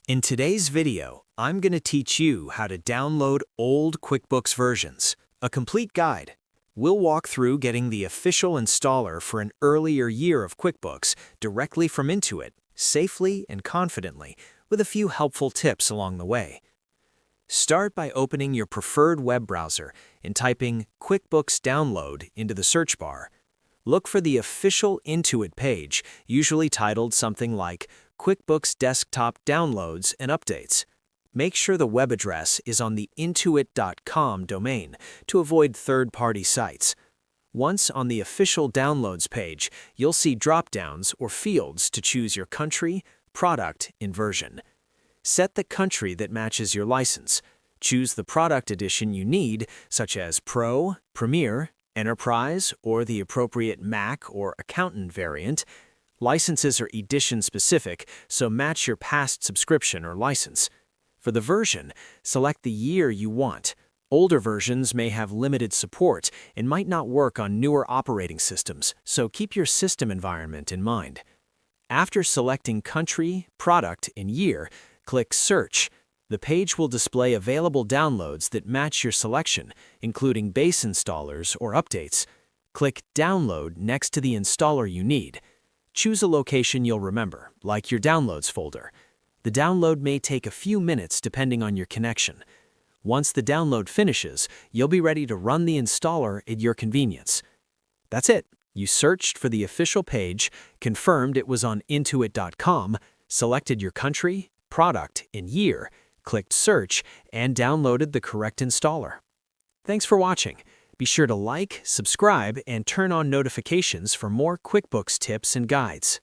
In today's video, I'm going to teach you how to download old QuickBooks versions, a complete guide. We'll walk through getting the official installer for an earlier year of QuickBooks directly from Intuit, safely and confidently, with a few helpful tips along the way. Start by opening your preferred web browser and typing QuickBooks Download into the search bar. Look for the official Intuit page, usually titled something like QuickBooks Desktop Downloads and Updates. Make sure the web address is on the intuit.com domain to avoid third-party sites. Once on the official Downloads page, you'll see drop-downs or fields to choose your country, product, and version. Set the country that matches your license. Choose the product edition you need, such as Pro, Premier, Enterprise, or the appropriate Mac or Accountant variant. Licenses are edition-specific, so match your past subscription or license. For the version, select the year you want. Older versions may have limited support and might not work on newer operating systems, so keep your system environment in mind. After selecting country, product, and year, click Search. The page will display available downloads that match your selection, including base installers or updates. Click Download next to the installer you need. Choose a location you'll remember, like your Downloads folder. The download may take a few minutes depending on your connection. Once the download finishes, you'll be ready to run the installer at your convenience. That's it. You searched for the official page, confirmed it was on intuit.com, selected your country, product, and year, clicked Search, and downloaded the correct installer. Thanks for watching. Be sure to like, subscribe, and turn on notifications for more QuickBooks tips and guides.